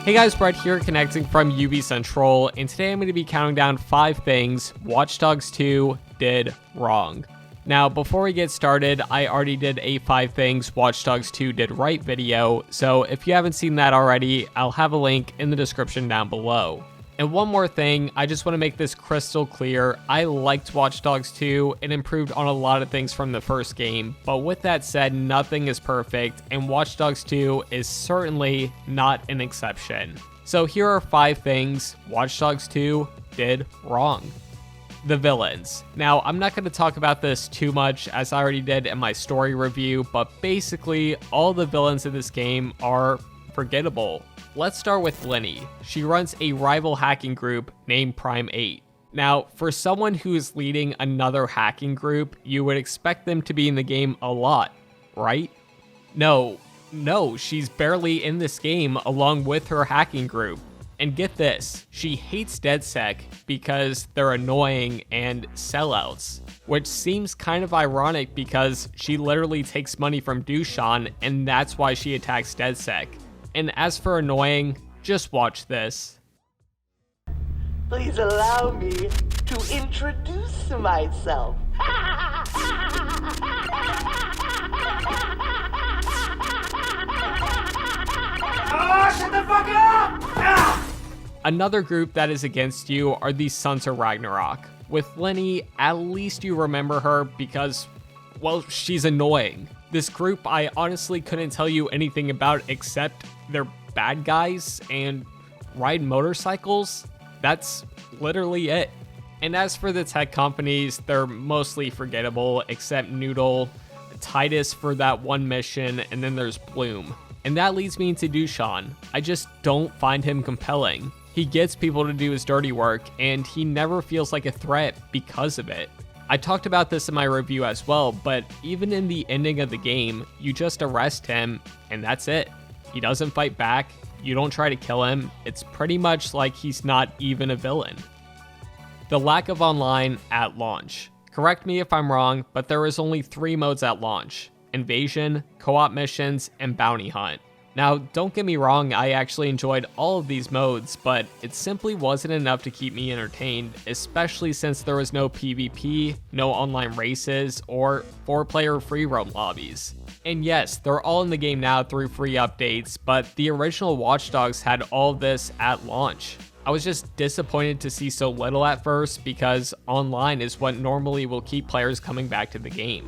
Hey guys, Brett here connecting from UbiCentral, and today I'm going to be counting down 5 things Watch Dogs 2 did wrong. Now, before we get started, I already did a 5 things Watch Dogs 2 did right video, so if you haven't seen that already, I'll have a link in the description down below. And one more thing, I just want to make this crystal clear, I liked Watch Dogs 2, it improved on a lot of things from the first game, but with that said, nothing is perfect, and Watch Dogs 2 is certainly not an exception. So here are 5 things Watch Dogs 2 did wrong. The villains. Now, I'm not going to talk about this too much as I already did in my story review, but basically, all the villains in this game are forgettable. Let's start with Lenny. She runs a rival hacking group named Prime 8. Now, for someone who is leading another hacking group, you would expect them to be in the game a lot, right? No, she's barely in this game along with her hacking group. And get this, she hates DedSec because they're annoying and sellouts, which seems kind of ironic because she literally takes money from Dushan and that's why she attacks DedSec. And as for annoying, just watch this. Please allow me to introduce myself. Oh, shut the fuck up! Another group that is against you are the Sons of Ragnarok. With Lenny, at least you remember her because, well, she's annoying. This group I honestly couldn't tell you anything about except they're bad guys and ride motorcycles. That's literally it. And as for the tech companies, they're mostly forgettable except Noodle, Titus for that one mission, and then there's Bloom. And that leads me into Dushan. I just don't find him compelling. He gets people to do his dirty work, and he never feels like a threat because of it. I talked about this in my review as well, but even in the ending of the game, you just arrest him, and that's it. He doesn't fight back, you don't try to kill him, it's pretty much like he's not even a villain. The lack of online at launch. Correct me if I'm wrong, but there is only 3 modes at launch: Invasion, Co-op missions, and Bounty Hunt. Now, don't get me wrong, I actually enjoyed all of these modes, but it simply wasn't enough to keep me entertained, especially since there was no PvP, no online races, or 4-player free roam lobbies. And yes, they're all in the game now through free updates, but the original Watch Dogs had all of this at launch. I was just disappointed to see so little at first because online is what normally will keep players coming back to the game.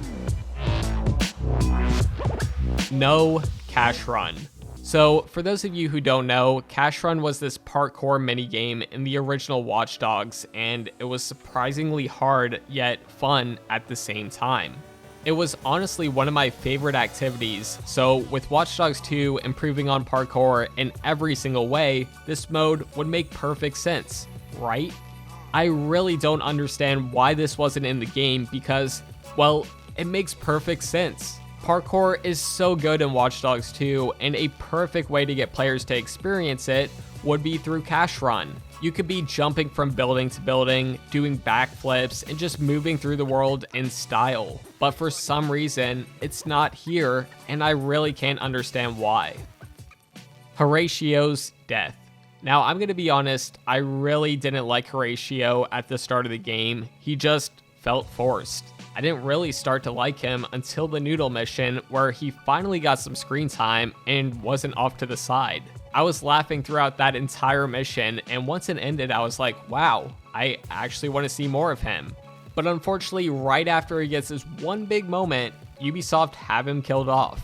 No Cash Run. So, for those of you who don't know, Cash Run was this parkour minigame in the original Watch Dogs, and it was surprisingly hard yet fun at the same time. It was honestly one of my favorite activities, so with Watch Dogs 2 improving on parkour in every single way, this mode would make perfect sense, right? I really don't understand why this wasn't in the game because, well, it makes perfect sense. Parkour is so good in Watch Dogs 2, and a perfect way to get players to experience it would be through Cash Run. You could be jumping from building to building, doing backflips, and just moving through the world in style. But for some reason, it's not here, and I really can't understand why. Horatio's death. Now, I'm going to be honest, I really didn't like Horatio at the start of the game. He just felt forced. I didn't really start to like him until the Noodle mission where he finally got some screen time and wasn't off to the side. I was laughing throughout that entire mission, and once it ended I was like, wow, I actually want to see more of him. But unfortunately, right after he gets this one big moment, Ubisoft have him killed off.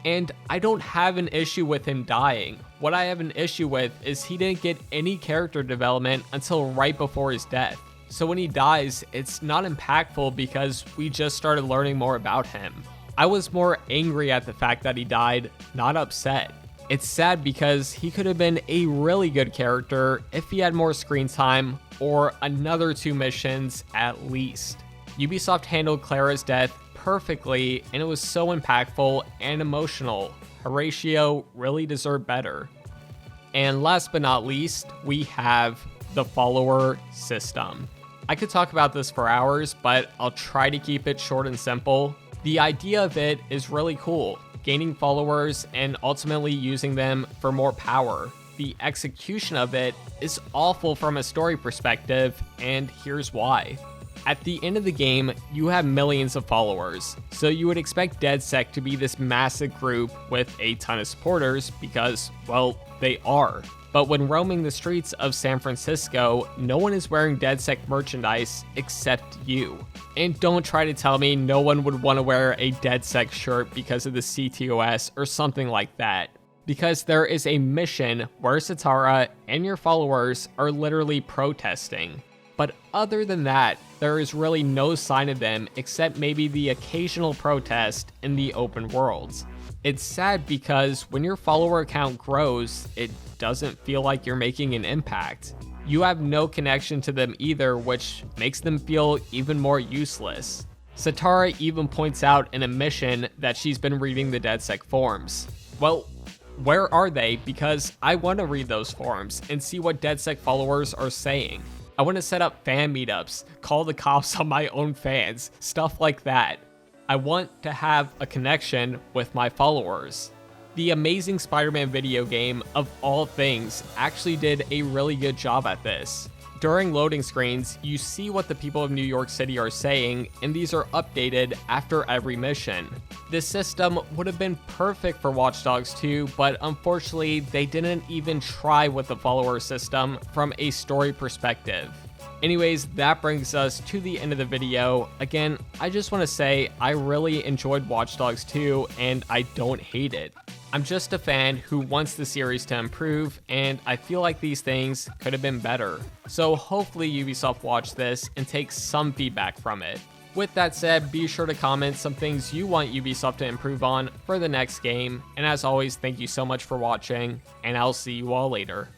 And I don't have an issue with him dying. What I have an issue with is he didn't get any character development until right before his death. So when he dies, it's not impactful because we just started learning more about him. I was more angry at the fact that he died, not upset. It's sad because he could have been a really good character if he had more screen time or another 2 missions at least. Ubisoft handled Clara's death perfectly and it was so impactful and emotional. Horatio really deserved better. And last but not least, we have the follower system. I could talk about this for hours, but I'll try to keep it short and simple. The idea of it is really cool, gaining followers and ultimately using them for more power. the execution of it is awful from a story perspective, and here's why. At the end of the game, you have millions of followers, so you would expect DedSec to be this massive group with a ton of supporters because, well, they are. But when roaming the streets of San Francisco, no one is wearing DedSec merchandise except you. And don't try to tell me no one would want to wear a DedSec shirt because of the CTOS or something like that. Because there is a mission where Satara and your followers are literally protesting. But other than that, there is really no sign of them except maybe the occasional protest in the open worlds. It's sad because when your follower count grows, it doesn't feel like you're making an impact. You have no connection to them either, which makes them feel even more useless. Satara even points out in a mission that she's been reading the DedSec forums. Well, where are they? Because I want to read those forums and see what DedSec followers are saying. I want to set up fan meetups, call the cops on my own fans, stuff like that. I want to have a connection with my followers. The Amazing Spider-Man video game, of all things, actually did a really good job at this. During loading screens, you see what the people of New York City are saying, and these are updated after every mission. This system would have been perfect for Watch Dogs 2, but unfortunately, they didn't even try with the follower system from a story perspective. Anyways, that brings us to the end of the video. Again, I just want to say I really enjoyed Watch Dogs 2, and I don't hate it. I'm just a fan who wants the series to improve, and I feel like these things could have been better. So hopefully Ubisoft watched this and takes some feedback from it. With that said, be sure to comment some things you want Ubisoft to improve on for the next game, and as always, thank you so much for watching, and I'll see you all later.